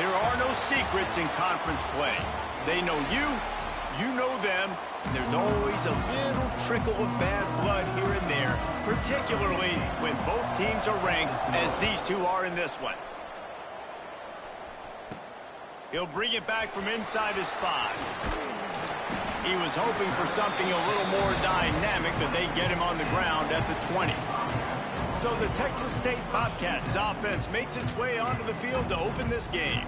There are no secrets in conference play. They know you, you know them, and there's always a little trickle of bad blood here and there, particularly when both teams are ranked as these two are in this one. He'll bring it back from inside his 5. He was hoping for something a little more dynamic, but they get him on the ground at the 20. So the Texas State Bobcats offense makes its way onto the field to open this game.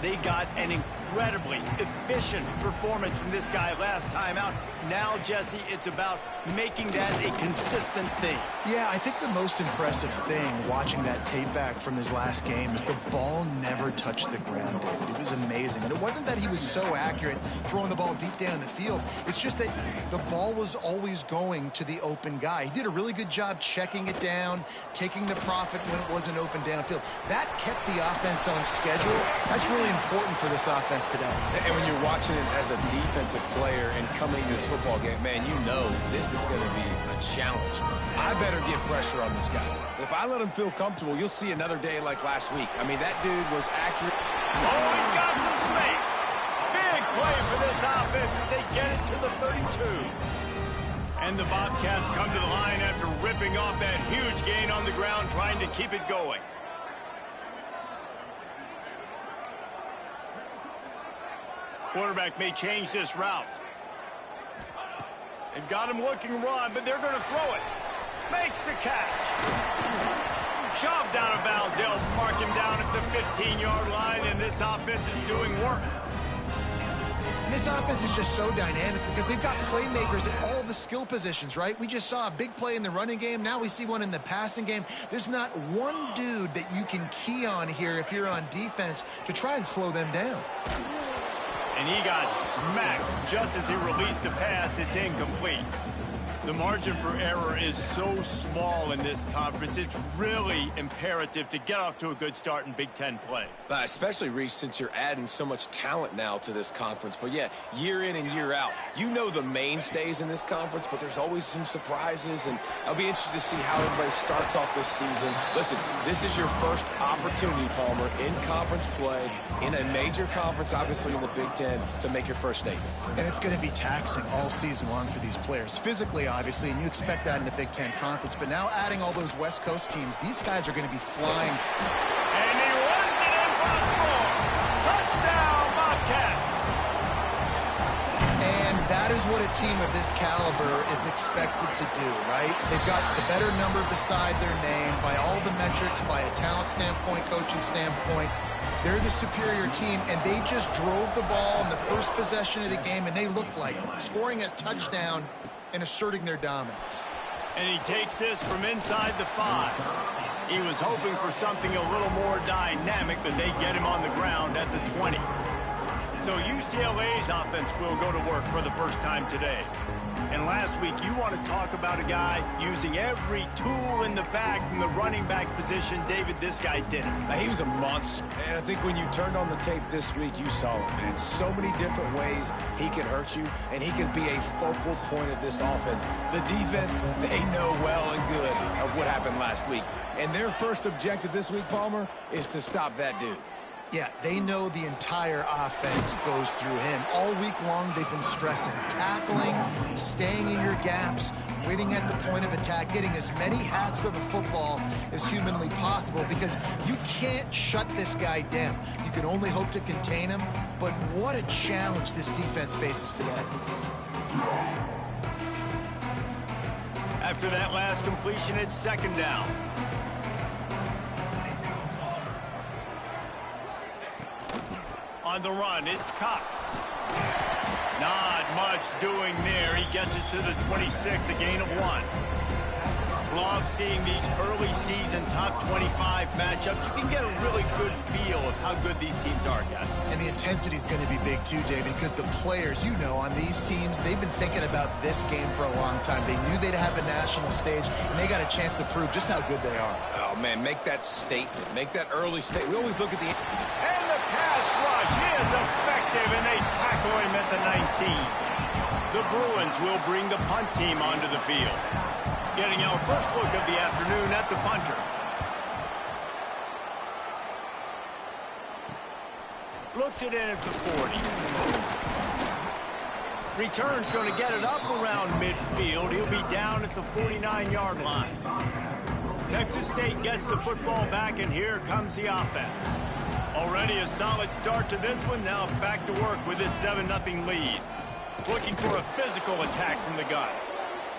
They got an incredibly efficient performance from this guy last time out. Now, Jesse, it's about making that a consistent thing. Yeah, I think the most impressive thing watching that tape back from his last game is the ball never touched the ground, David. It was amazing. And it wasn't that he was so accurate throwing the ball deep down the field. It's just that the ball was always going to the open guy. He did a really good job checking it down, taking the profit when it wasn't open downfield. That kept the offense on schedule. That's really important for this offense today. And when you're watching it as a defensive player and coming to this football game, man, you know this is going to be a challenge. I better get pressure on this guy. If I let him feel comfortable, you'll see another day like last week. I mean, that dude was accurate. Oh, he's got some space. Big play for this offense as they get it to the 32. And the Bobcats come to the line after ripping off that huge gain on the ground, trying to keep it going. Quarterback may change this route. They've got him looking run, but they're going to throw it. Makes the catch. Shoved out of bounds. They'll mark him down at the 15-yard line, and this offense is doing work. This offense is just so dynamic because they've got playmakers at all the skill positions, right? We just saw a big play in the running game. Now we see one in the passing game. There's not one dude that you can key on here if you're on defense to try and slow them down. And he got smacked just as he released the pass. It's incomplete. The margin for error is so small in this conference. It's really imperative to get off to a good start in Big Ten play. Especially, Reese, since you're adding so much talent now to this conference. But, yeah, year in and year out, you know the mainstays in this conference, but there's always some surprises. And I'll be interested to see how everybody starts off this season. Listen, this is your first opportunity, Palmer, in conference play, in a major conference, obviously in the Big Ten, to make your first statement. And it's going to be taxing all season long for these players. Physically, obviously, and you expect that in the Big Ten Conference. But now adding all those West Coast teams, these guys are going to be flying. And he runs it in for a score. Touchdown, Bobcats. And that is what a team of this caliber is expected to do, right? They've got the better number beside their name by all the metrics, by a talent standpoint, coaching standpoint. They're the superior team, and they just drove the ball in the first possession of the game, and they looked like it, scoring a touchdown and asserting their dominance. And he takes this from inside the 5. He was hoping for something a little more dynamic, but they get him on the ground at the 20. So UCLA's offense will go to work for the first time today. And last week, you want to talk about a guy using every tool in the bag from the running back position. David, this guy did it. He was a monster. And I think when you turned on the tape this week, you saw it, man. So many different ways he can hurt you, and he can be a focal point of this offense. The defense, they know well and good of what happened last week. And their first objective this week, Palmer, is to stop that dude. Yeah, they know the entire offense goes through him. All week long, they've been stressing, tackling, staying in your gaps, waiting at the point of attack, getting as many hats to the football as humanly possible because you can't shut this guy down. You can only hope to contain him, but what a challenge this defense faces today. After that last completion, it's second down. On the run, it's Cox. Not much doing there. He gets it to the 26, a gain of 1. Love seeing these early season top 25 matchups. You can get a really good feel of how good these teams are, guys. And the intensity is going to be big too, David, because the players, you know, on these teams, they've been thinking about this game for a long time. They knew they'd have a national stage, and they got a chance to prove just how good they are. Oh, man, make that statement. Make that early statement. We always look at the... And the pass rush, he is effective, and they tackle him at the 19. The Bruins will bring the punt team onto the field. Getting our first look of the afternoon at the punter. Looks it in at the 40. Return's going to get it up around midfield. He'll be down at the 49-yard line. Texas State gets the football back, and here comes the offense. Already a solid start to this one. Now back to work with this 7-0 lead. Looking for a physical attack from the gun.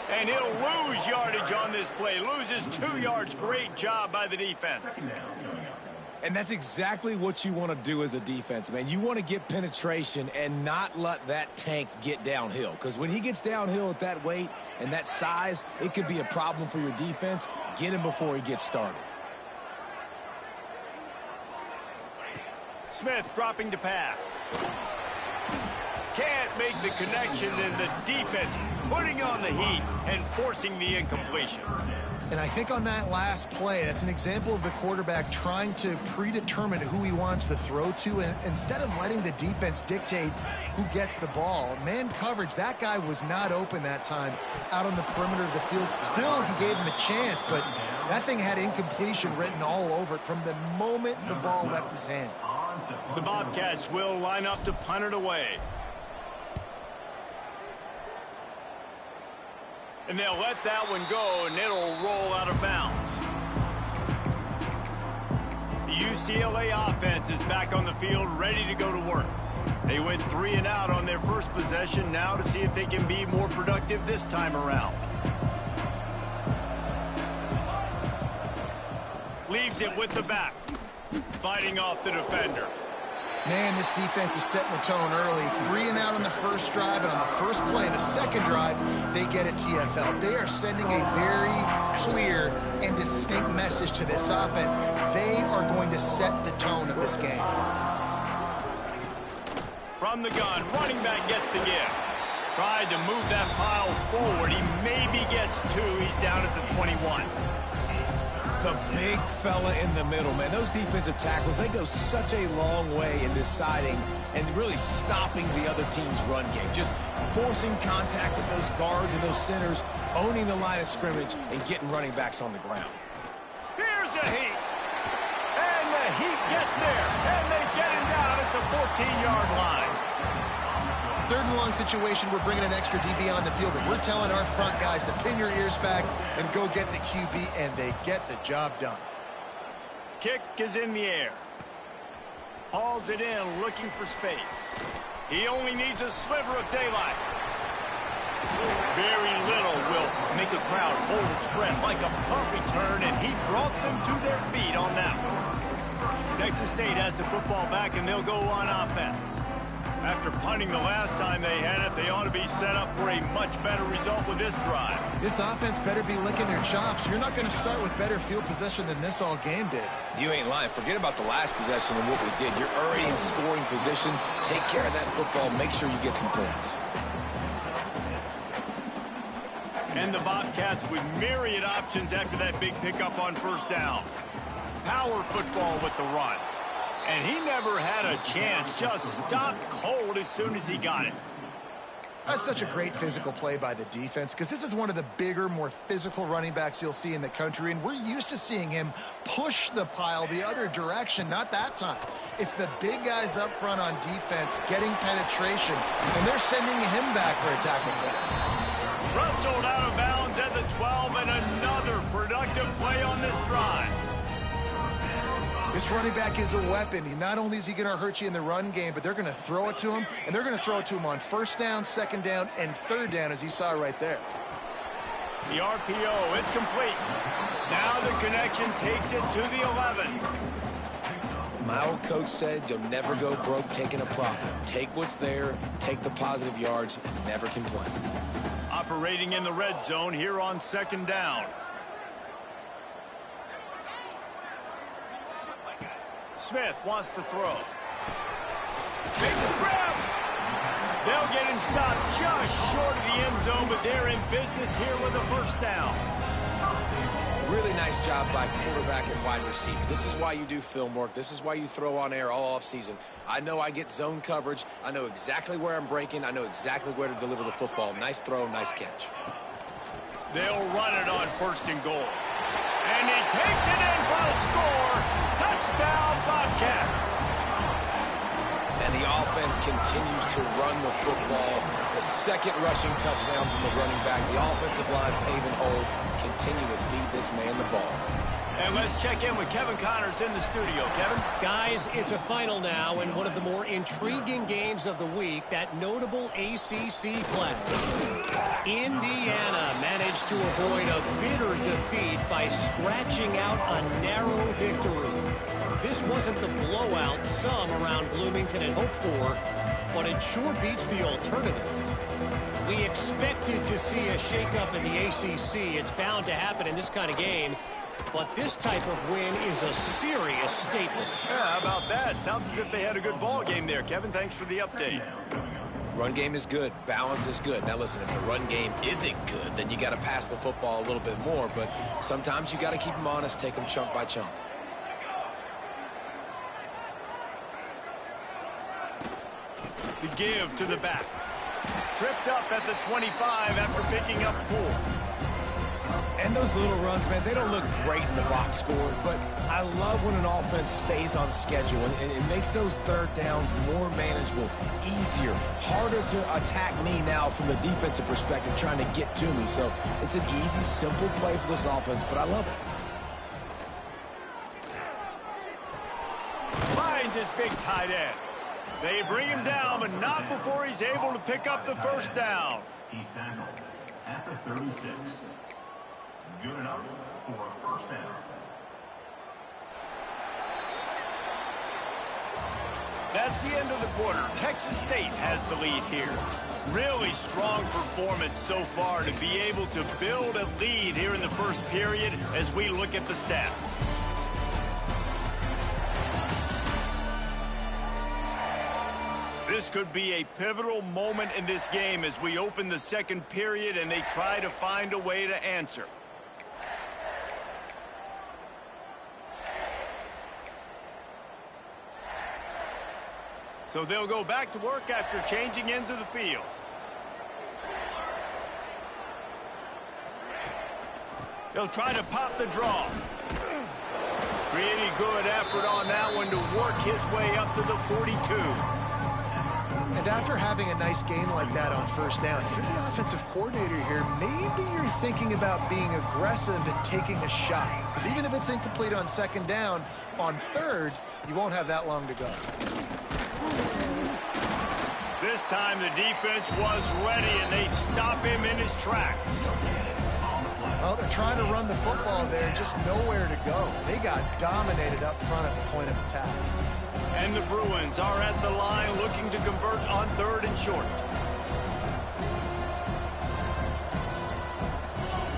And he'll lose yardage on this play. Loses 2 yards. Great job by the defense. And that's exactly what you want to do as a defense, man. You want to get penetration and not let that tank get downhill. Because when he gets downhill at that weight and that size, it could be a problem for your defense. Get him before he gets started. Smith dropping to pass. Can't make the connection, and the defense putting on the heat and forcing the incompletion. And I think on that last play, that's an example of the quarterback trying to predetermine who he wants to throw to, and instead of letting the defense dictate who gets the ball. Man coverage, that guy was not open that time out on the perimeter of the field. Still, he gave him a chance, but that thing had incompletion written all over it from the moment the ball left his hand. The Bobcats will line up to punt it away. And they'll let that one go, and it'll roll out of bounds. The UCLA offense is back on the field, ready to go to work. They went 3 and out on their first possession, now to see if they can be more productive this time around. Leaves it with the back, fighting off the defender. Man, this defense is setting the tone early. 3 and out on the first drive, and on the first play, the second drive, they get a TFL. They are sending a very clear and distinct message to this offense. They are going to set the tone of this game. From the gun, running back gets the give. Tried to move that pile forward. He maybe gets 2. He's down at the 21. The big fella in the middle, man. Those defensive tackles, they go such a long way in deciding and really stopping the other team's run game. Just forcing contact with those guards and those centers, owning the line of scrimmage, and getting running backs on the ground. Here's the heat. And the heat gets there. And they get him down at the 14-yard line. 3rd and long situation, we're bringing an extra DB on the field, and we're telling our front guys to pin your ears back and go get the QB, and they get the job done. Kick is in the air. Hauls it in, looking for space. He only needs a sliver of daylight. Very little will make a crowd hold its breath like a punt return, and he brought them to their feet on that one. Texas State has the football back, and they'll go on offense. After punting the last time they had it, they ought to be set up for a much better result with this drive. This offense better be licking their chops. You're not going to start with better field possession than this all game did. You ain't lying. Forget about the last possession and what we did. You're already in scoring position. Take care of that football. Make sure you get some points. And the Bobcats with myriad options after that big pickup on first down. Power football with the run. And he never had a chance, just stopped cold as soon as he got it. That's such a great physical play by the defense, because this is one of the bigger, more physical running backs you'll see in the country, and we're used to seeing him push the pile the other direction. Not that time. It's the big guys up front on defense getting penetration, and they're sending him back for a tackle for it. Rustled out of bounds at the 12, and another productive play on this drive. This running back is a weapon. Not only is he going to hurt you in the run game, but they're going to throw it to him, and they're going to throw it to him on first down, second down, and third down, as you saw right there. The RPO, it's complete. Now the connection takes it to the 11. My old coach said you'll never go broke taking a profit. Take what's there, take the positive yards, and never complain. Operating in the red zone here on second down. Smith wants to throw. Makes the grab. They'll get him stopped just short of the end zone, but they're in business here with a first down. Really nice job by quarterback and wide receiver. This is why you do film work. This is why you throw on air all offseason. I know I get zone coverage. I know exactly where I'm breaking. I know exactly where to deliver the football. Nice throw, nice catch. They'll run it on first and goal. And he takes it in for a score. Touchdown, Bobcats. the offense continues to run the football. The second rushing touchdown from the running back. The offensive line paving holes. Continue to feed this man the ball. And let's check in with Kevin Connors in the studio. Kevin? Guys, it's a final now, and one of the more intriguing games of the week, that notable ACC play. Indiana managed to avoid a bitter defeat by scratching out a narrow victory. This wasn't the blowout some around Bloomington had hoped for, but it sure beats the alternative. We expected to see a shakeup in the ACC. It's bound to happen in this kind of game. But this type of win is a serious statement. Yeah, how about that? Sounds as if they had a good ball game there. Kevin, thanks for the update. Run game is good. Balance is good. Now, listen, if the run game isn't good, then you got to pass the football a little bit more. But sometimes you got to keep them honest, take them chunk by chunk. The give to the back. Tripped up at the 25 after picking up 4. And those little runs, man, they don't look great in the box score, but I love when an offense stays on schedule, and it makes those third downs more manageable, easier, harder to attack me now from the defensive perspective trying to get to me. So it's an easy, simple play for this offense, but I love it. Finds his big tight end. They bring him down, but not before he's able to pick up the first down. He's tackled at the 36. Good enough for a first down. That's the end of the quarter. Texas State has the lead here. Really strong performance so far to be able to build a lead here in the first period as we look at the stats. This could be a pivotal moment in this game as we open the second period and they try to find a way to answer. So they'll go back to work after changing into the field. They'll try to pop the draw. Pretty good effort on that one to work his way up to the 42. And after having a nice gain like that on first down, if you're the offensive coordinator here, maybe you're thinking about being aggressive and taking a shot. Because even if it's incomplete on second down, on third, you won't have that long to go. This time the defense was ready and they stop him in his tracks. Well, they're trying to run the football there, just nowhere to go. They got dominated up front at the point of attack. And the Bruins are at the line looking to convert on third and short.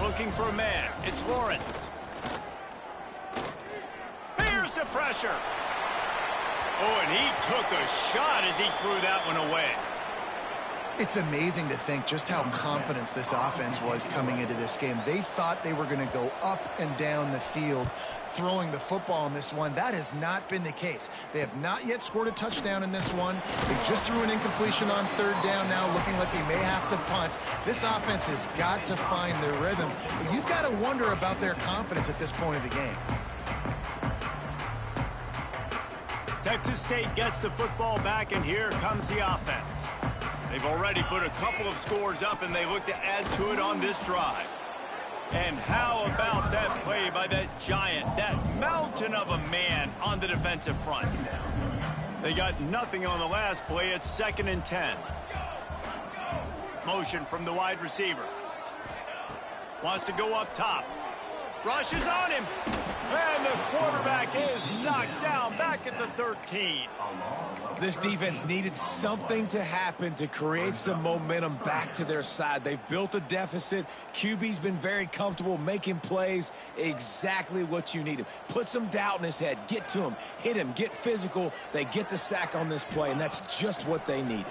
Looking for a man. It's Lawrence. Here's the pressure. Oh, and he took a shot as he threw that one away. It's amazing to think just how confident this offense was coming into this game. They thought they were going to go up and down the field throwing the football in this one. That has not been the case. They have not yet scored a touchdown in this one. They just threw an incompletion on third down now, looking like they may have to punt. This offense has got to find their rhythm. But you've got to wonder about their confidence at this point of the game. Texas State gets the football back, and here comes the offense. They've already put a couple of scores up, and they look to add to it on this drive. And how about that play by that giant, that mountain of a man on the defensive front? They got nothing on the last play. It's 2nd and 10. Motion from the wide receiver. Wants to go up top. Rushes on him. And the quarterback is knocked down back at the 13. This defense needed something to happen to create some momentum back to their side. They've built a deficit. QB's been very comfortable making plays. Exactly what you needed. Put some doubt in his head. Get to him. Hit him. Get physical. They get the sack on this play, and that's just what they needed.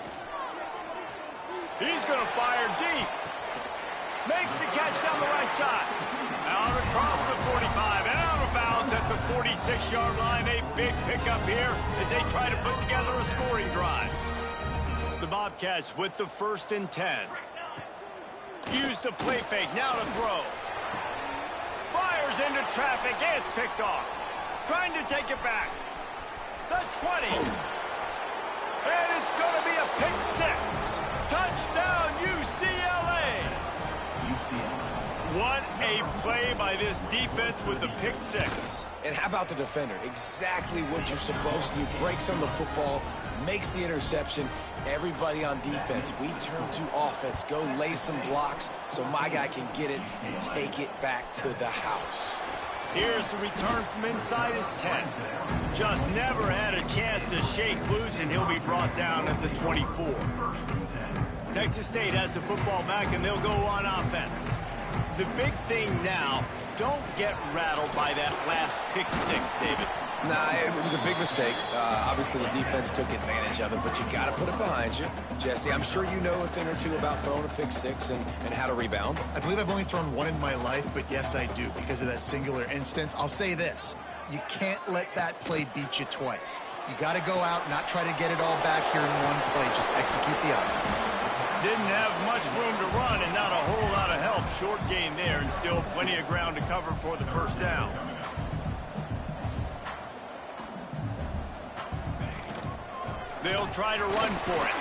He's going to fire deep. Makes the catch down the right side. Out across the 45 and out of bounds at the 46-yard line. A big pickup here as they try to put together a scoring drive. The Bobcats with the 1st and 10. Use the play fake, now to throw. Fires into traffic, and it's picked off. Trying to take it back. The 20. And it's going to be a pick six. Touchdown, UCLA. What a play by this defense with a pick six. And how about the defender? Exactly what you're supposed to do. Breaks on the football, makes the interception. Everybody on defense, we turn to offense. Go lay some blocks so my guy can get it and take it back to the house. Here's the return from inside his 10. Just never had a chance to shake loose, and he'll be brought down at the 24. Texas State has the football back, and they'll go on offense. The big thing now, don't get rattled by that last pick six, David. Nah, it was a big mistake. Obviously, the defense took advantage of it, but you got to put it behind you. Jesse, I'm sure you know a thing or two about throwing a pick six and how to rebound. I believe I've only thrown one in my life, but yes, I do, because of that singular instance. I'll say this. You can't let that play beat you twice. You got to go out, not try to get it all back here in one play. Just execute the offense. Didn't have much room to run and not a whole lot of help. Short gain there and still plenty of ground to cover for the first down. They'll try to run for it.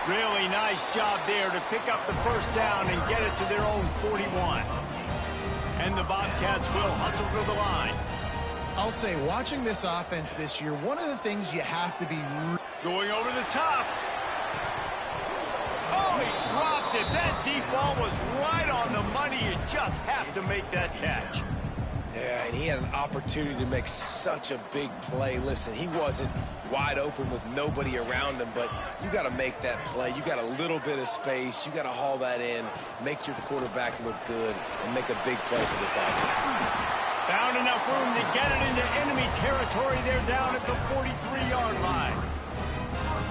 Really nice job there to pick up the first down and get it to their own 41. And the Bobcats will hustle to the line. I'll say, watching this offense this year, one of the things you have to be... Going over the top. Oh, he dropped it. That deep ball was right on the money. You just have to make that catch. Yeah, and he had an opportunity to make such a big play. Listen, he wasn't wide open with nobody around him, but you got to make that play. You got a little bit of space. You got to haul that in, make your quarterback look good, and make a big play for this offense. Found enough room to get it into enemy territory. They're down at the 43-yard line.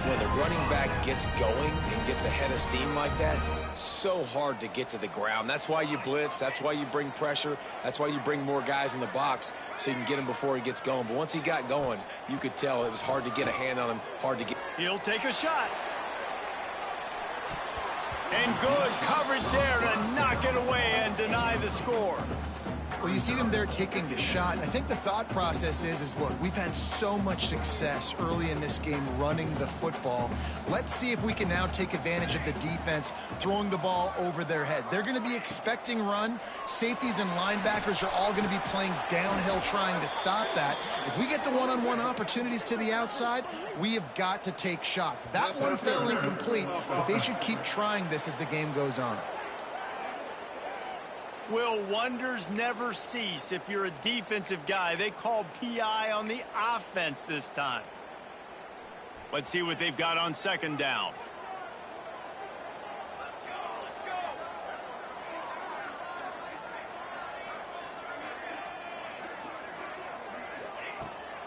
When the running back gets going and gets ahead of steam like that, so hard to get to the ground. That's why you blitz. That's why you bring pressure. That's why you bring more guys in the box so you can get him before he gets going. But once he got going, you could tell it was hard to get a hand on him, hard to get. He'll take a shot. And good coverage there to knock it away and deny the score. Well, you see them there taking the shot, and I think the thought process is look, we've had so much success early in this game running the football. Let's see if we can now take advantage of the defense throwing the ball over their heads. They're going to be expecting run. Safeties and linebackers are all going to be playing downhill trying to stop that. If we get the one-on-one opportunities to the outside, we have got to take shots. That one fell incomplete, but they should keep trying this as the game goes on. Will wonders never cease if you're a defensive guy? They called PI on the offense this time. Let's see what they've got on second down.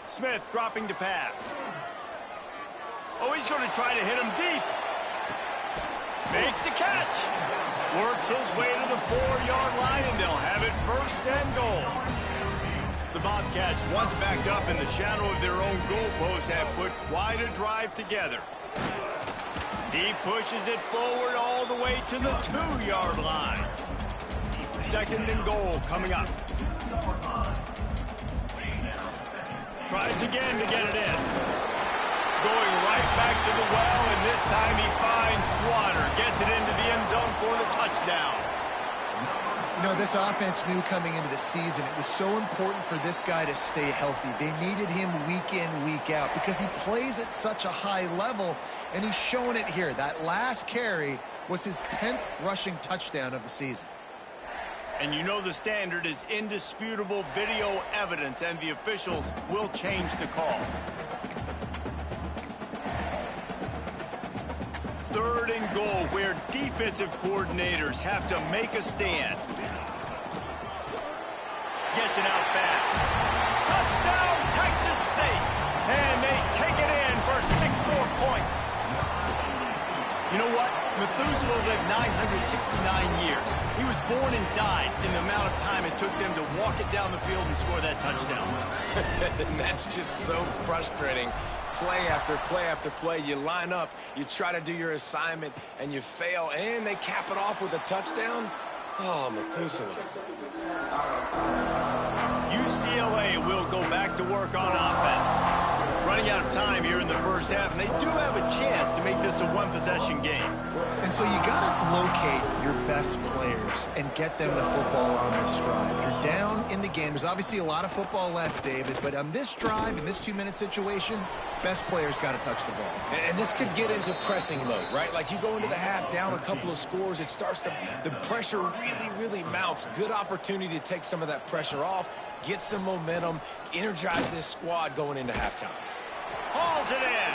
Smith dropping to pass. Oh, he's going to try to hit him deep. Makes the catch. Works his way to the 4-yard line, and they'll have it first and goal. The Bobcats, once backed up in the shadow of their own goalpost, have put quite a drive together. He pushes it forward all the way to the 2-yard line. Second and goal coming up. Tries again to get it in. Going right back to the well, and this time he finds water. Gets it into the end zone for the touchdown. You know, this offense knew coming into the season it was so important for this guy to stay healthy. They needed him week in, week out because he plays at such a high level, and he's showing it here. That last carry was his 10th rushing touchdown of the season. And you know the standard is indisputable video evidence, and the officials will change the call. Third and goal, where defensive coordinators have to make a stand. Gets it out fast. Touchdown, Texas State. And they take it in for 6 more points. You know what? Methuselah lived 969 years. He was born and died in the amount of time it took them to walk it down the field and score that touchdown. And that's just so frustrating. Play after play after play. You line up, you try to do your assignment, and you fail, and they cap it off with a touchdown. Oh, Methuselah. UCLA will go back to work on offense. Running out of time here in the first half, and they do have a chance to make this a one-possession game. And so you got to locate your best players and get them the football on this drive. You're down in the game. There's obviously a lot of football left, David, but on this drive, in this 2-minute situation, best players got to touch the ball. And this could get into pressing mode, right? Like you go into the half down a couple of scores, it starts to, the pressure really mounts. Good opportunity to take some of that pressure off, get some momentum, energize this squad going into halftime. Hauls it in.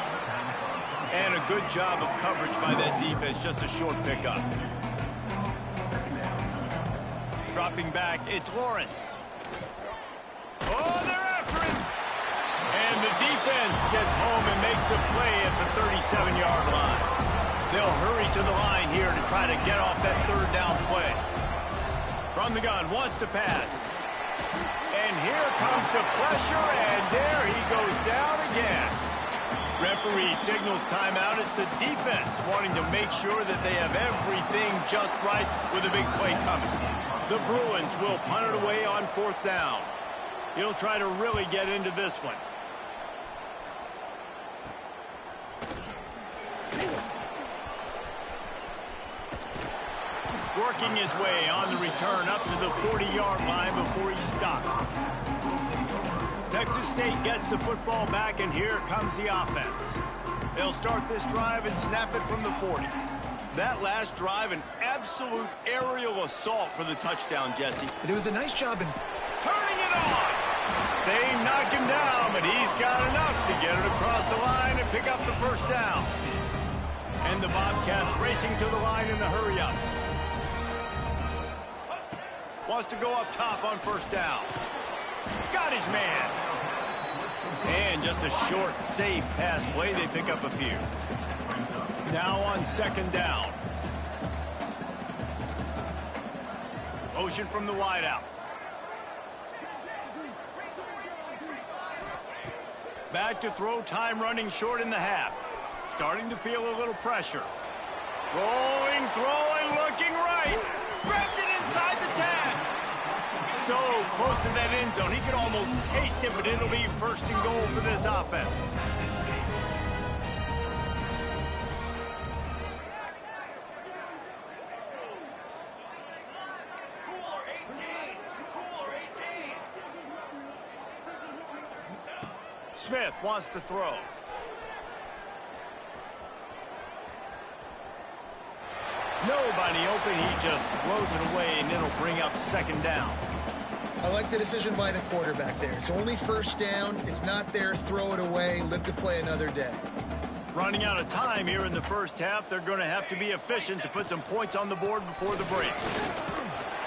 And a good job of coverage by that defense. Just a short pickup. Dropping back, it's Lawrence. Oh, they're after him. And the defense gets home and makes a play at the 37-yard line. They'll hurry to the line here to try to get off that third down play. From the gun, wants to pass. And here comes the pressure, and there he goes down again. Referee signals timeout. It's the defense wanting to make sure that they have everything just right with a big play coming. The Bruins will punt it away on 4th down. He'll try to really get into this one. Working his way on the return up to the 40-yard line before he stopped. Texas State gets the football back, and here comes the offense. They'll start this drive and snap it from the 40. That last drive, an absolute aerial assault for the touchdown, Jesse. But it was a nice job in turning it on. They knock him down, but he's got enough to get it across the line and pick up the first down. And the Bobcats racing to the line in the hurry-up. Wants to go up top on 1st down. Got his man. And just a short, safe pass play. They pick up a few. Now on 2nd down. Motion from the wideout. Back to throw, time running short in the half. Starting to feel a little pressure. Rolling, throwing, looking right. Grabs it inside the 10. So close to that end zone. He can almost taste it, but it'll be 1st and goal for this offense. Smith wants to throw. Nobody open. He just throws it away, and it'll bring up 2nd down. I like the decision by the quarterback there. It's only 1st down. It's not there. Throw it away. Live to play another day. Running out of time here in the first half. They're going to have to be efficient to put some points on the board before the break.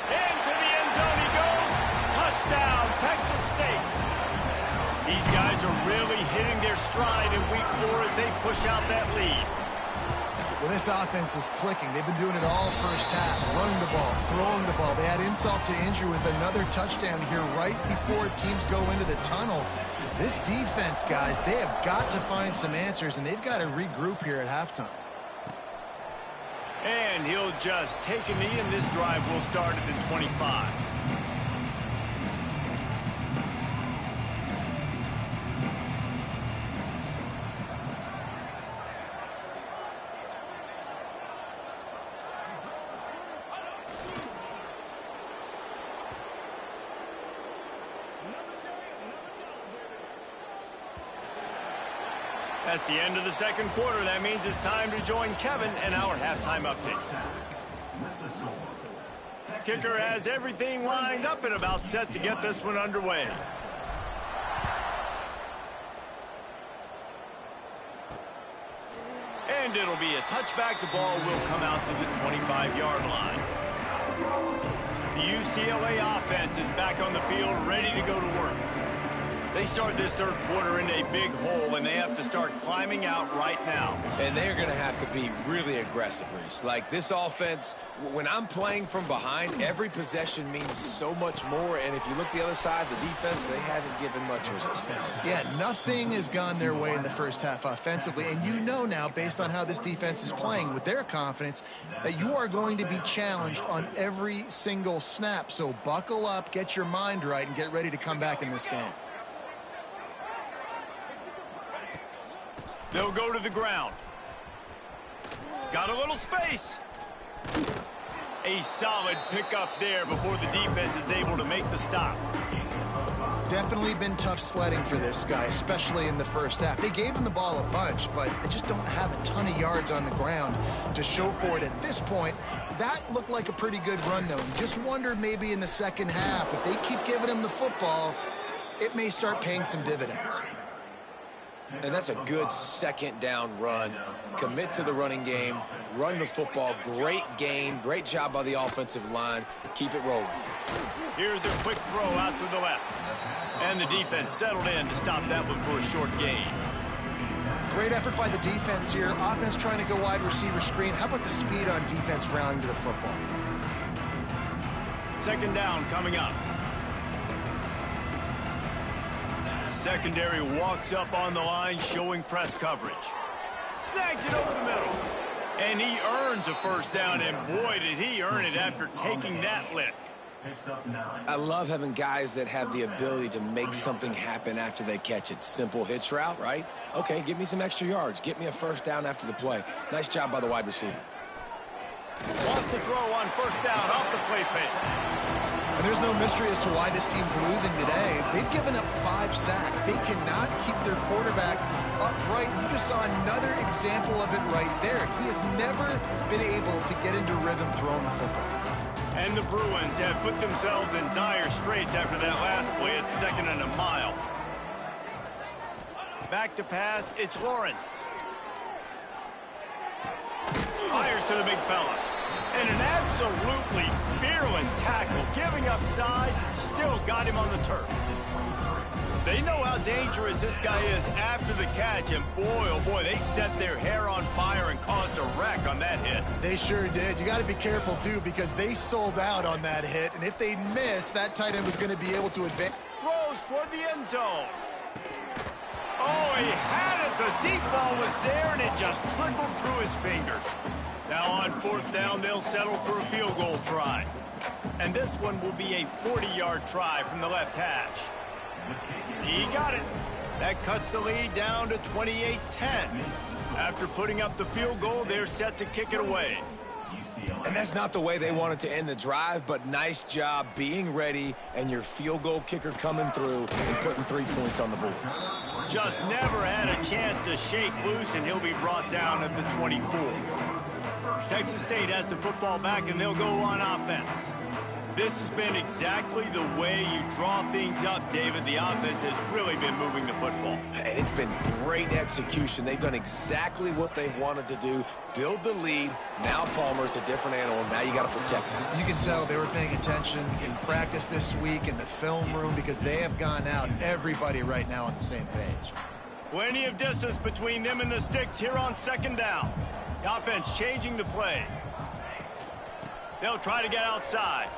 Into the end zone he goes. Touchdown, Texas State. These guys are really hitting their stride in week 4 as they push out that lead. Well, this offense is clicking. They've been doing it all first half. Running the ball, throwing the ball. They add insult to injury with another touchdown here right before teams go into the tunnel. This defense, guys, they have got to find some answers, and they've got to regroup here at halftime. And he'll just take a knee, and this drive will start at the 25. That's the end of the 2nd quarter. That means it's time to join Kevin in our halftime update. Kicker has everything lined up and about set to get this one underway. And it'll be a touchback. The ball will come out to the 25-yard line. The UCLA offense is back on the field, ready to go to work. They start this 3rd quarter in a big hole, and they have to start climbing out right now. And they're going to have to be really aggressive, Reese. Like this offense, when I'm playing from behind, every possession means so much more. And if you look the other side, the defense, they haven't given much resistance. Yeah, nothing has gone their way in the first half offensively. And you know now, based on how this defense is playing with their confidence, that you are going to be challenged on every single snap. So buckle up, get your mind right, and get ready to come back in this game. They'll go to the ground. Got a little space. A solid pickup there before the defense is able to make the stop. Definitely been tough sledding for this guy, especially in the first half. They gave him the ball a bunch, but they just don't have a ton of yards on the ground to show for it at this point. That looked like a pretty good run, though. Just wondered maybe in the second half, if they keep giving him the football, it may start paying some dividends. And that's a good second down run. Commit to the running game, run the football. Great gain, great job by the offensive line. Keep it rolling. Here's a quick throw out to the left. And the defense settled in to stop that one for a short gain. Great effort by the defense here. Offense trying to go wide receiver screen. How about the speed on defense rounding to the football? Second down coming up. Secondary walks up on the line, showing press coverage. Snags it over the middle. And he earns a first down, and boy, did he earn it after taking that lick. I love having guys that have the ability to make something happen after they catch it. Simple hitch route, right? Okay, give me some extra yards. Get me a first down after the play. Nice job by the wide receiver. Lost the throw on first down off the play fake. And there's no mystery as to why this team's losing today. They've given up 5 sacks. They cannot keep their quarterback upright. You just saw another example of it right there. He has never been able to get into rhythm throwing the football. And the Bruins have put themselves in dire straits after that last play at 2nd and a mile. Back to pass, it's Lawrence. Fires to the big fella. And an absolutely fearless tackle, giving up size, still got him on the turf. They know how dangerous this guy is after the catch, and boy, oh boy, they set their hair on fire and caused a wreck on that hit. They sure did. You got to be careful, too, because they sold out on that hit, and if they miss, that tight end was going to be able to advance. Throws toward the end zone. Oh, he had it. The deep ball was there, and it just trickled through his fingers. Now on 4th down, they'll settle for a field goal try. And this one will be a 40-yard try from the left hash. He got it. That cuts the lead down to 28-10. After putting up the field goal, they're set to kick it away. And that's not the way they wanted to end the drive, but nice job being ready and your field goal kicker coming through and putting 3 points on the board. Just never had a chance to shake loose, and he'll be brought down at the 24. Texas State has the football back, and they'll go on offense. This has been exactly the way you draw things up, David. The offense has really been moving the football. And it's been great execution. They've done exactly what they've wanted to do. Build the lead. Now Palmer's a different animal. Now you got to protect him. You can tell they were paying attention in practice this week in the film room because they have gone out, everybody right now on the same page. Plenty of distance between them and the sticks here on 2nd down. The offense changing the play. They'll try to get outside.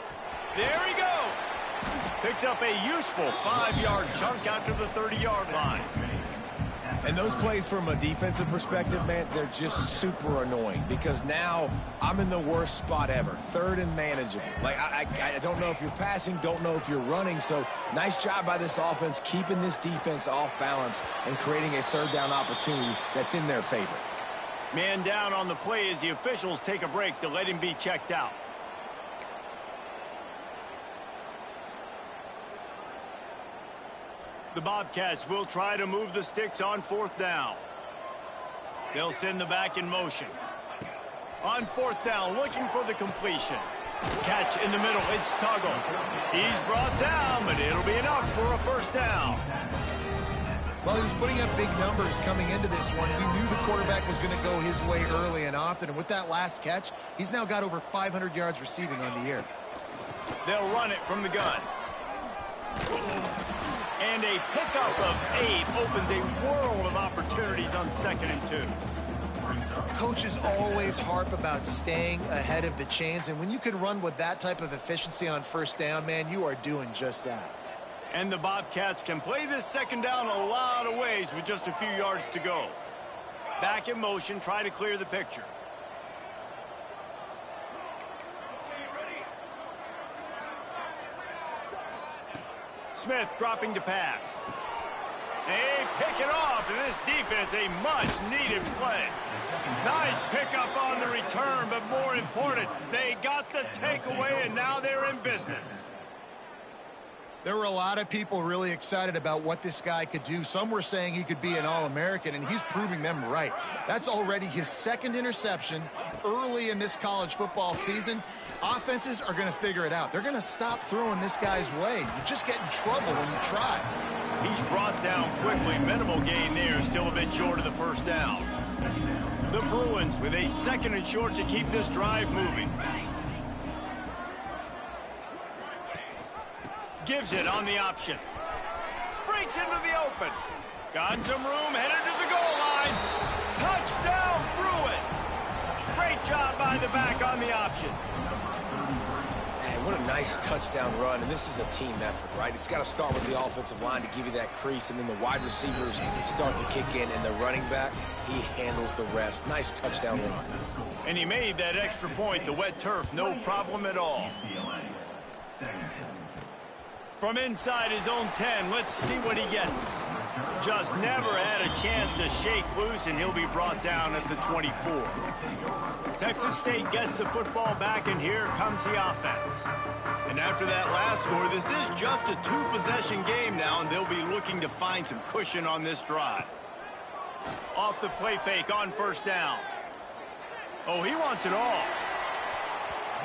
There he goes. Picks up a useful 5-yard chunk after the 30-yard line. And those plays from a defensive perspective, man, they're just super annoying because now I'm in the worst spot ever. 3rd and manageable. Like, I don't know if you're passing, don't know if you're running. So nice job by this offense keeping this defense off balance and creating a 3rd down opportunity that's in their favor. Man down on the play as the officials take a break to let him be checked out. The Bobcats will try to move the sticks on 4th down. They'll send the back in motion. On 4th down, looking for the completion. Catch in the middle, it's Tuggle. He's brought down, but it'll be enough for a first down. Well, he was putting up big numbers coming into this one. We knew the quarterback was going to go his way early and often, and with that last catch, he's now got over 500 yards receiving on the year. They'll run it from the gun. And a pickup of 8 opens a world of opportunities on 2nd and 2. Coaches always harp about staying ahead of the chains, and when you can run with that type of efficiency on 1st down, man, you are doing just that. And the Bobcats can play this 2nd down a lot of ways with just a few yards to go. Back in motion, try to clear the picture. Smith dropping to pass. They pick it off, and this defense, a much-needed play. Nice pickup on the return, but more important, they got the takeaway, and now they're in business. There were a lot of people really excited about what this guy could do. Some were saying he could be an All-American, and he's proving them right. That's already his second interception early in this college football season. Offenses are going to figure it out. They're going to stop throwing this guy's way. You just get in trouble when you try. He's brought down quickly. Minimal gain there, still a bit short of the first down. The Bruins with a 2nd and short to keep this drive moving. Gives it on the option. Breaks into the open. Got some room, headed to the goal line. Touchdown, Bruins. Great job by the back on the option. Man, what a nice touchdown run, and this is a team effort, right? It's got to start with the offensive line to give you that crease, and then the wide receivers start to kick in, and the running back, he handles the rest. Nice touchdown run. And he made that extra point, the wet turf, no problem at all. UCLA. Second. From inside his own 10, let's see what he gets. Just never had a chance to shake loose, and he'll be brought down at the 24. Texas State gets the football back, and here comes the offense. And after that last score, this is just a 2-possession game now, and they'll be looking to find some cushion on this drive. Off the play fake on first down. Oh, he wants it all.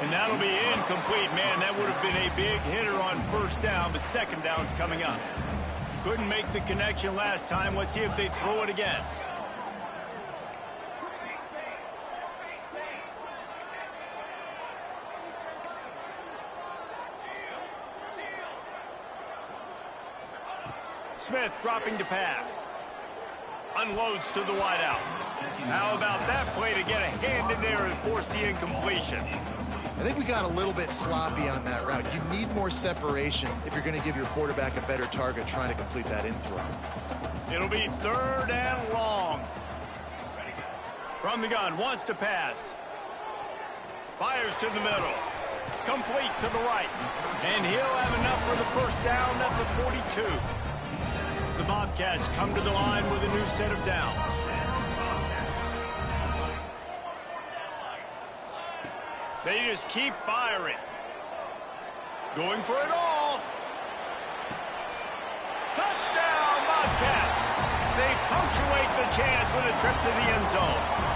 And that'll be incomplete. Man, that would have been a big hitter on first down, but second down's coming up. Couldn't make the connection last time. Let's see if they throw it again. Smith dropping to pass. Unloads to the wideout. How about that play to get a hand in there and force the incompletion? I think we got a little bit sloppy on that route. You need more separation if you're going to give your quarterback a better target trying to complete that in-throw. It'll be 3rd and long. From the gun, wants to pass. Fires to the middle. Complete to the right. And he'll have enough for the first down at the 42. The Bobcats come to the line with a new set of downs. They just keep firing. Going for it all. Touchdown, Bobcats. They punctuate the chance with a trip to the end zone.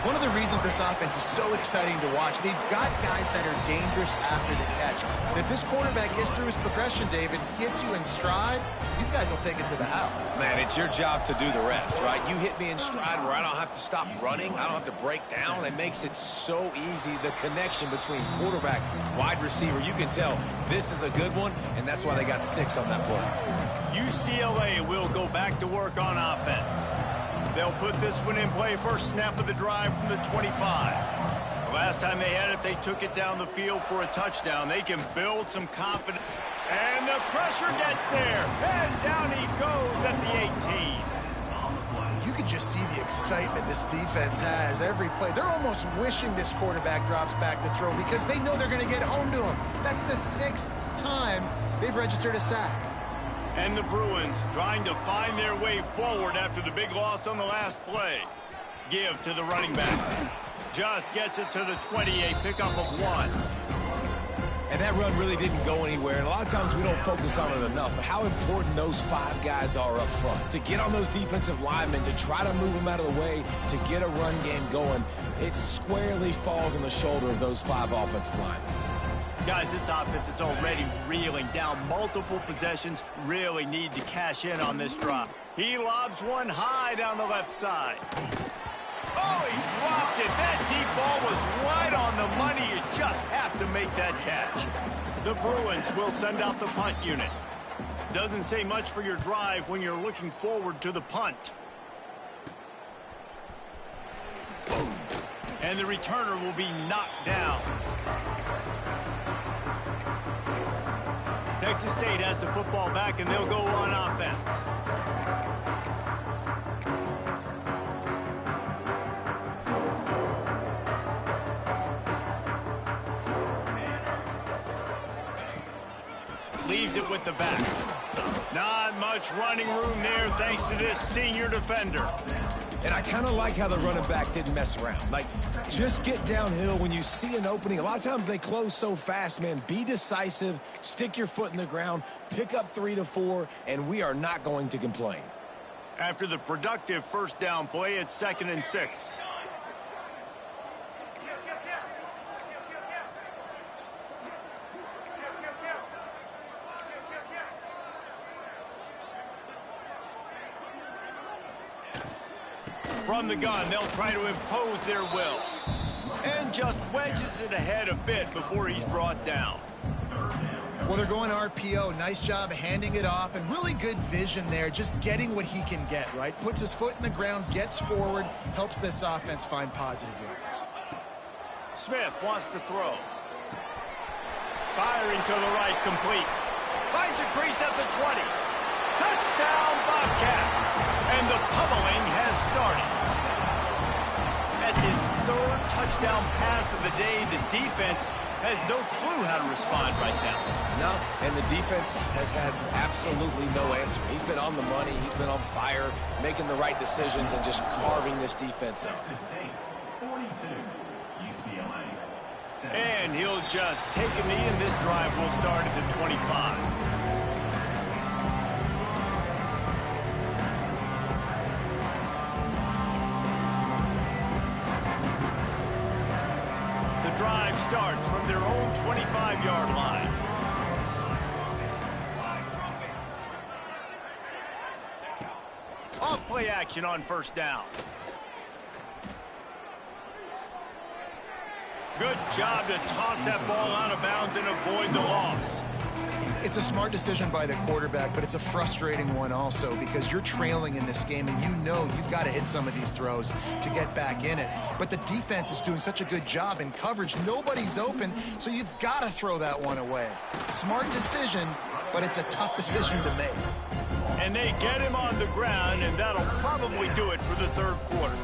One of the reasons this offense is so exciting to watch, they've got guys that are dangerous after the catch. And if this quarterback gets through his progression, David, gets you in stride, these guys will take it to the house. Man, it's your job to do the rest, right? You hit me in stride where I don't have to stop running. I don't have to break down. It makes it so easy. The connection between quarterback, wide receiver, you can tell this is a good one, and that's why they got 6 on that play. UCLA will go back to work on offense. They'll put this one in play. First snap of the drive from the 25. The last time they had it, they took it down the field for a touchdown. They can build some confidence. And the pressure gets there. And down he goes at the 18. You can just see the excitement this defense has every play. They're almost wishing this quarterback drops back to throw because they know they're going to get home to him. That's the 6th time they've registered a sack. And the Bruins trying to find their way forward after the big loss on the last play. Give to the running back. Just gets it to the 20, a pickup of 1. And that run really didn't go anywhere. And a lot of times we don't focus on it enough. But how important those 5 guys are up front. To get on those defensive linemen, to try to move them out of the way, to get a run game going, it squarely falls on the shoulder of those 5 offensive linemen. Guys, this offense is already reeling down multiple possessions. Really need to cash in on this drop. He lobs one high down the left side. Oh, he dropped it. That deep ball was right on the money. You just have to make that catch. The Bruins will send out the punt unit. Doesn't say much for your drive when you're looking forward to the punt. And the returner will be knocked down. Texas State has the football back, and they'll go on offense. leaves it with the back. Not much running room there thanks to this senior defender. And I kind of like how the running back didn't mess around. Like, just get downhill when you see an opening. A lot of times they close so fast, man. Be decisive, stick your foot in the ground, pick up 3 to 4, and we are not going to complain. After the productive first down play, it's 2nd and 6. From the gun, they'll try to impose their will. And just wedges it ahead a bit before he's brought down. Well, they're going RPO. Nice job handing it off, and really good vision there, just getting what he can get, right? Puts his foot in the ground, gets forward, helps this offense find positive yards. Smith wants to throw. Firing to the right, complete. Finds a crease at the 20. Touchdown, Bobcats. And the pummeling has started. That's his 3rd touchdown pass of the day. The defense has no clue how to respond right now. No, and the defense has had absolutely no answer. He's been on the money. He's been on fire, making the right decisions and just carving this defense up. 42, UCLA. And he'll just take a knee, and this drive will start at the 25. Drive starts from their own 25-yard line. Off play action on first down. Good job to toss that ball out of bounds and avoid the loss. It's a smart decision by the quarterback, but it's a frustrating one also because you're trailing in this game and you know you've got to hit some of these throws to get back in it. But the defense is doing such a good job in coverage. Nobody's open, so you've got to throw that one away. Smart decision, but it's a tough decision to make. And they get him on the ground, and that'll probably do it for the 3rd quarter.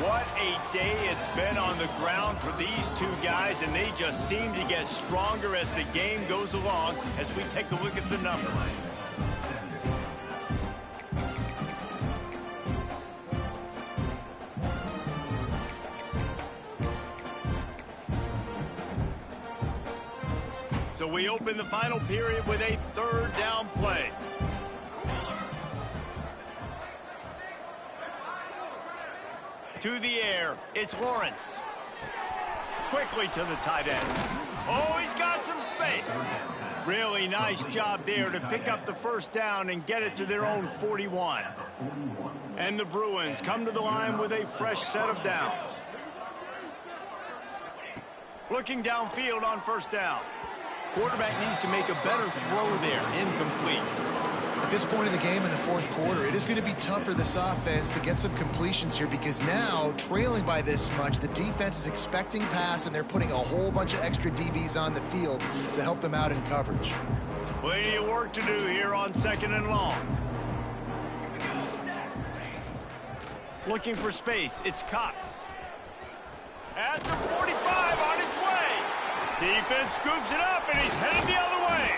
What a day it's been on the ground for these two guys, and they just seem to get stronger as the game goes along as we take a look at the numbers. So we open the final period with a 3rd down play. To the air, it's Lawrence. Quickly to the tight end. Oh, he's got some space. Really nice job there to pick up the first down and get it to their own 41. And the Bruins come to the line with a fresh set of downs. Looking downfield on first down. Quarterback needs to make a better throw there. Incomplete. At this point in the game in the 4th quarter, it is going to be tough for this offense to get some completions here because now, trailing by this much, the defense is expecting pass and they're putting a whole bunch of extra DBs on the field to help them out in coverage. Plenty of work to do here on 2nd and long. Looking for space, it's Cox. At the 45 on his way. Defense scoops it up and he's headed the other way.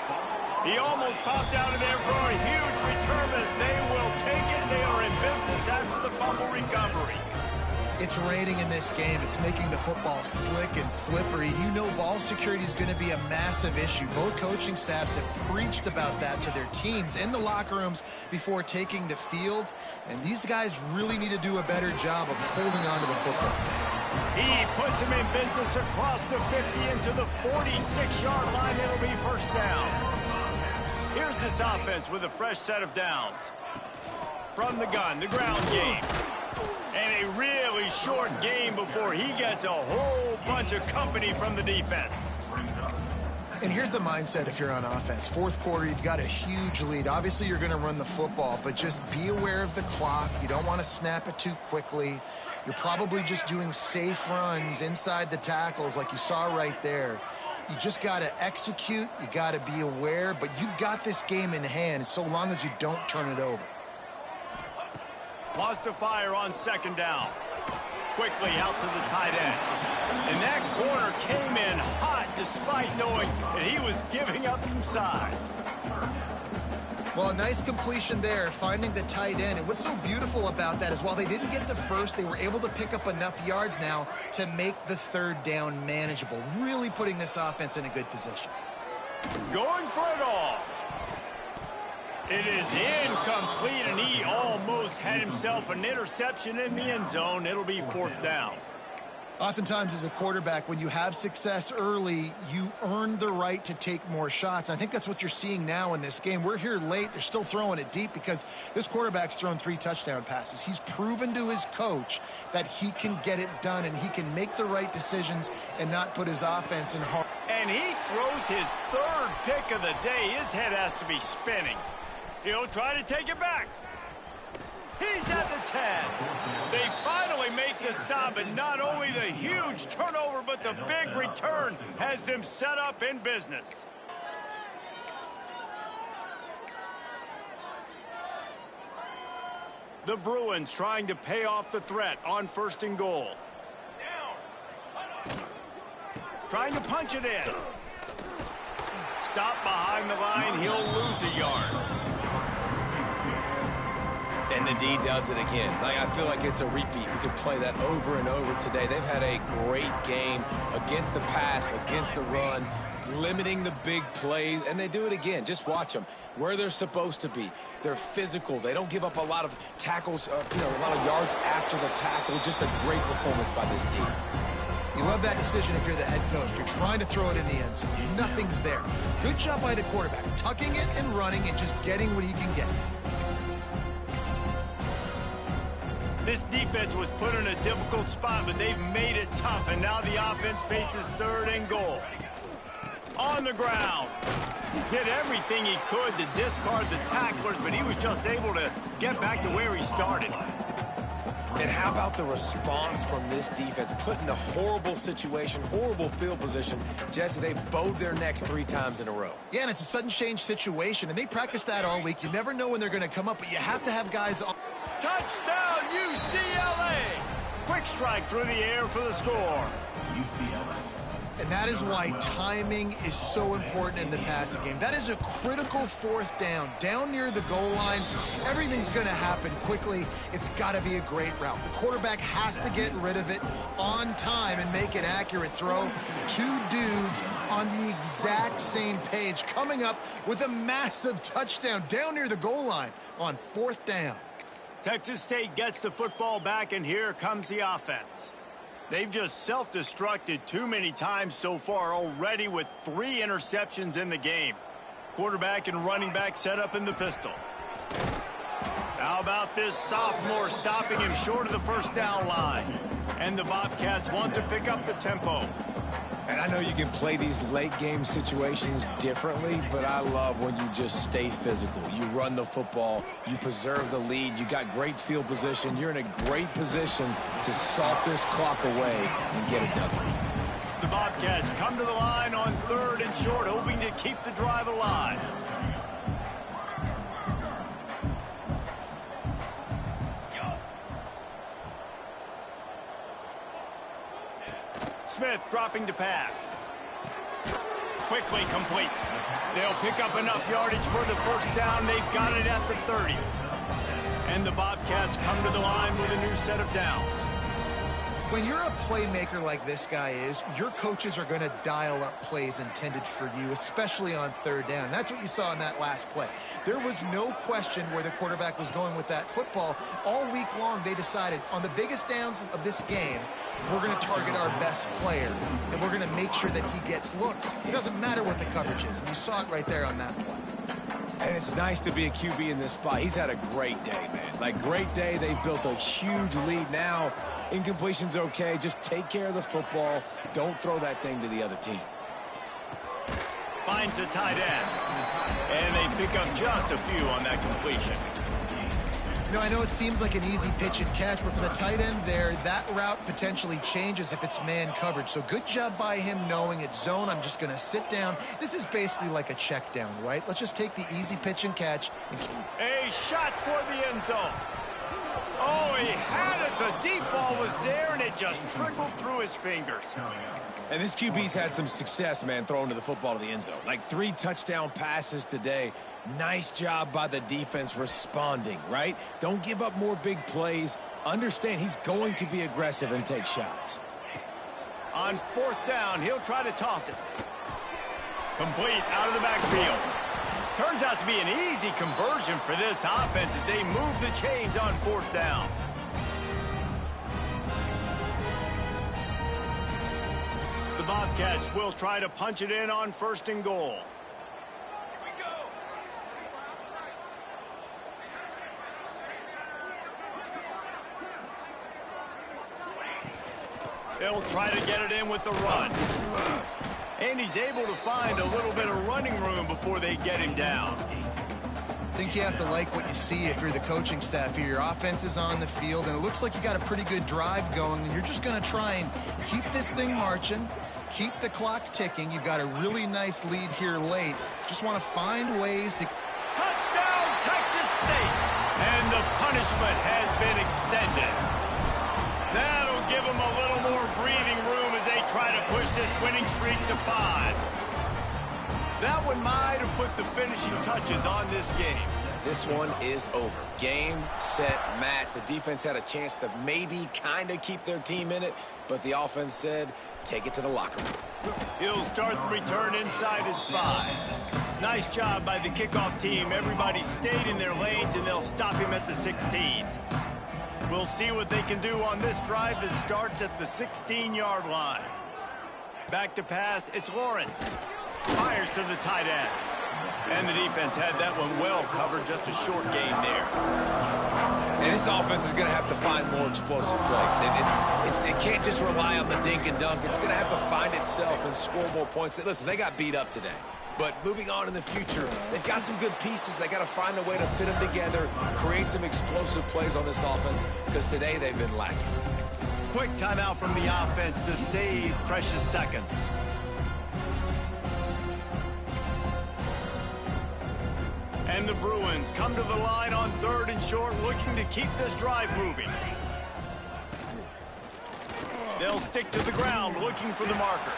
He almost popped out of there for a huge return, but they will take it. They are in business after the fumble recovery. It's raining in this game. It's making the football slick and slippery. You know ball security is going to be a massive issue. Both coaching staffs have preached about that to their teams in the locker rooms before taking the field. And these guys really need to do a better job of holding on to the football. He puts him in business across the 50 into the 46-yard line. It'll be first down. Here's this offense with a fresh set of downs. From the gun, the ground game. And a really short game before he gets a whole bunch of company from the defense. And here's the mindset if you're on offense. 4th quarter, you've got a huge lead. Obviously, you're going to run the football, but just be aware of the clock. You don't want to snap it too quickly. You're probably just doing safe runs inside the tackles like you saw right there. You just got to execute. You got to be aware, but you've got this game in hand so long as you don't turn it over. Wants to fire on 2nd down. quickly out to the tight end. And that corner came in hot despite knowing that he was giving up some size. Well, a nice completion there, finding the tight end. And what's so beautiful about that is while they didn't get the first, they were able to pick up enough yards now to make the third down manageable, really putting this offense in a good position. Going for it all. It is incomplete, and he almost had himself an interception in the end zone. It'll be fourth down. Oftentimes as a quarterback, when you have success early, you earn the right to take more shots. And I think that's what you're seeing now in this game. We're here late. They're still throwing it deep because this quarterback's thrown 3 touchdown passes. He's proven to his coach that he can get it done and he can make the right decisions and not put his offense in harm. And he throws his third pick of the day. His head has to be spinning. He'll try to take it back. He's at the 10. They finally make the stop, and not only the huge turnover, but the big return has them set up in business. The Bruins trying to pay off the threat on 1st and goal. Trying to punch it in. Stop behind the line. He'll lose a yard. And the D does it again. I feel like it's a repeat. We could play that over and over today. They've had a great game against the pass, against the run, limiting the big plays, and they do it again. Just watch them. Where they're supposed to be. They're physical. They don't give up a lot of tackles, a lot of yards after the tackle. Just a great performance by this D. You love that decision if you're the head coach. You're trying to throw it in the end zone. Nothing's there. Good job by the quarterback, tucking it and running and just getting what he can get. This defense was put in a difficult spot, but they've made it tough, and now the offense faces 3rd and goal. On the ground. Did everything he could to discard the tacklers, but he was just able to get back to where he started. And how about the response from this defense? Put in a horrible situation, horrible field position. Jesse, they bowed their necks 3 times in a row. Yeah, and it's a sudden change situation, and they practice that all week. You never know when they're going to come up, but you have to have guys on. Touchdown, UCLA! Quick strike through the air for the score. UCLA. And that is why timing is so important in the passing game. That is a critical 4th down. Down near the goal line, everything's going to happen quickly. It's got to be a great route. The quarterback has to get rid of it on time and make an accurate throw. 2 dudes on the exact same page coming up with a massive touchdown down near the goal line on 4th down. Texas State gets the football back, and here comes the offense. They've just self-destructed too many times so far already with 3 interceptions in the game. Quarterback and running back set up in the pistol. How about this sophomore stopping him short of the 1st down line? And the Bobcats want to pick up the tempo. And I know you can play these late game situations differently, but I love when you just stay physical. You run the football, you preserve the lead, you got great field position, you're in a great position to salt this clock away and get it done. The Bobcats come to the line on 3rd and short, hoping to keep the drive alive. Smith dropping to pass. Quickly complete. They'll pick up enough yardage for the 1st down. They've got it at the 30. And the Bobcats come to the line with a new set of downs. When you're a playmaker like this guy is, your coaches are going to dial up plays intended for you, especially on 3rd down. That's what you saw in that last play. There was no question where the quarterback was going with that football. All week long, they decided on the biggest downs of this game, we're going to target our best player, and we're going to make sure that he gets looks. It doesn't matter what the coverage is, and you saw it right there on that play. And it's nice to be a QB in this spot. He's had a great day, man. Great day. They've built a huge lead now. Incompletion's okay. Just take care of the football. Don't throw that thing to the other team. Finds the tight end. And they pick up just a few on that completion. I know it seems like an easy pitch and catch, but for the tight end there, that route potentially changes if it's man coverage. So good job by him knowing it's zone. I'm just going to sit down. This is basically like a check down, right? Let's just take the easy pitch and catch. A shot toward the end zone. Oh, he had it. The deep ball was there, and it just trickled through his fingers. And this QB's had some success, man, throwing to the football to the end zone. Like 3 touchdown passes today. Nice job by the defense responding, right? Don't give up more big plays. Understand he's going to be aggressive and take shots. On 4th down, he'll try to toss it. Complete out of the backfield. Turns out to be an easy conversion for this offense as they move the chains on 4th down. The Bobcats will try to punch it in on 1st and goal. They'll try to get it in with the run. And he's able to find a little bit of running room before they get him down. I think you have to like what you see if you're the coaching staff here. Your offense is on the field, and it looks like you got a pretty good drive going, and you're just going to try and keep this thing marching, keep the clock ticking. You've got a really nice lead here late. Just want to find ways to... Touchdown, Texas State! And the punishment has been extended. That'll give them a little more breathing room as they try to push this winning streak to 5. That one might have put the finishing touches on this game. This one is over. Game, set, match. The defense had a chance to maybe kind of keep their team in it, but the offense said, take it to the locker room. He'll start the return inside his 5. Nice job by the kickoff team. Everybody stayed in their lanes, and they'll stop him at the 16. We'll see what they can do on this drive that starts at the 16-yard line. Back to pass, it's Lawrence. Fires to the tight end. And the defense had that one well covered, just a short gain there. And this offense is going to have to find more explosive plays. And it can't just rely on the dink and dunk. It's going to have to find itself and score more points. Listen, they got beat up today. But moving on in the future, they've got some good pieces. They got to find a way to fit them together, create some explosive plays on this offense, because today they've been lacking. Quick timeout from the offense to save precious seconds. And the Bruins come to the line on 3rd and short, looking to keep this drive moving. They'll stick to the ground, looking for the marker.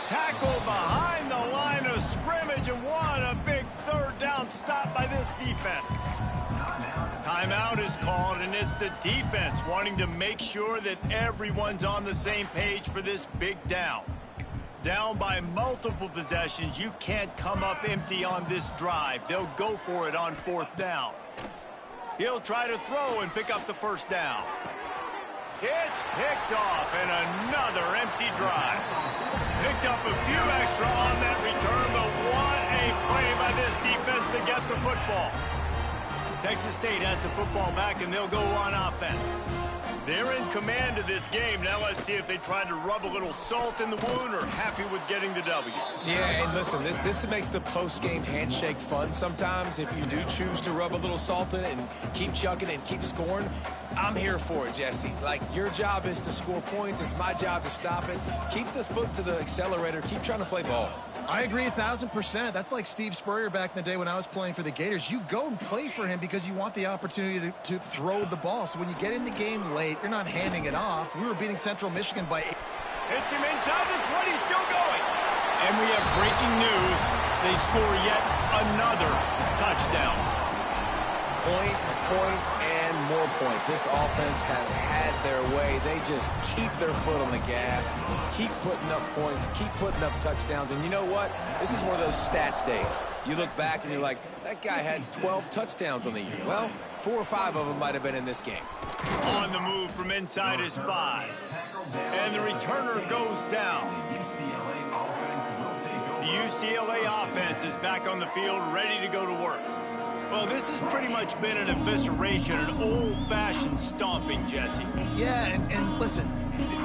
Tackle behind the line of scrimmage, and what a big 3rd down stop by this defense. Timeout is called, and it's the defense wanting to make sure that everyone's on the same page for this big down. Down by multiple possessions, you can't come up empty on this drive. They'll go for it on 4th down. He'll try to throw and pick up the 1st down. It's picked off, and another empty drive. Picked up a few extra on that return, but what a play by this defense to get the football. Texas State has the football back, and they'll go on offense. They're in command of this game. Now let's see if they try to rub a little salt in the wound or happy with getting the W. Yeah, and listen, this makes the post-game handshake fun sometimes. If you do choose to rub a little salt in it and keep chucking and keep scoring, I'm here for it, Jesse. Like, your job is to score points. It's my job to stop it. Keep the foot to the accelerator. Keep trying to play ball. I agree 1,000%. That's like Steve Spurrier back in the day when I was playing for the Gators. You go and play for him because you want the opportunity to throw the ball. So when you get in the game late, you're not handing it off. We were beating Central Michigan by 8. Hits him inside the 20, still going. And we have breaking news. They score yet another touchdown. Points, and more points. This offense has had their way. They just keep their foot on the gas, keep putting up points, keep putting up touchdowns. And you know what? This is one of those stats days. You look back and you're like, that guy had 12 touchdowns on the year. Well, 4 or 5 of them might have been in this game. On the move from inside his 5. And the returner goes down. The UCLA offense is back on the field, ready to go to work. Well, this has pretty much been an evisceration, an old-fashioned stomping, Jesse. Yeah, and listen,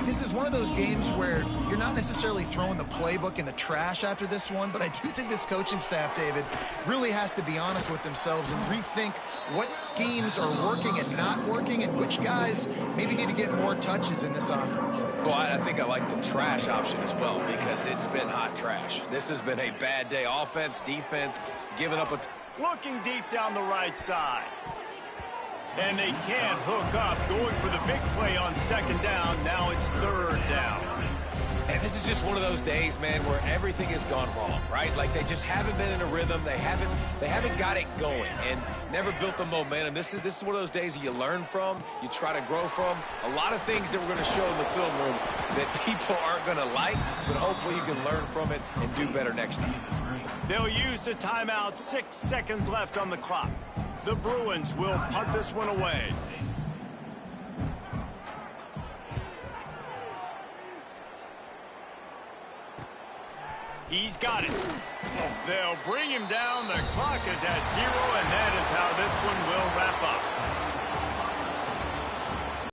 this is one of those games where you're not necessarily throwing the playbook in the trash after this one, but I do think this coaching staff, David, really has to be honest with themselves and rethink what schemes are working and not working and which guys maybe need to get more touches in this offense. Well, I think I like the trash option as well because it's been hot trash. This has been a bad day. Offense, defense, giving up a... Looking deep down the right side. And they can't hook up, going for the big play on second down. Now it's third down. And this is just one of those days, man, where everything has gone wrong, right? Like they just haven't been in a rhythm. They haven't got it going and never built the momentum. This is one of those days that you learn from, you try to grow from. A lot of things that we're going to show in the film room that people aren't going to like, but hopefully you can learn from it and do better next time. They'll use the timeout. 6 seconds left on the clock. The Bruins will punt this one away. He's got it. They'll bring him down. The clock is at 0, and that is how this one will wrap up.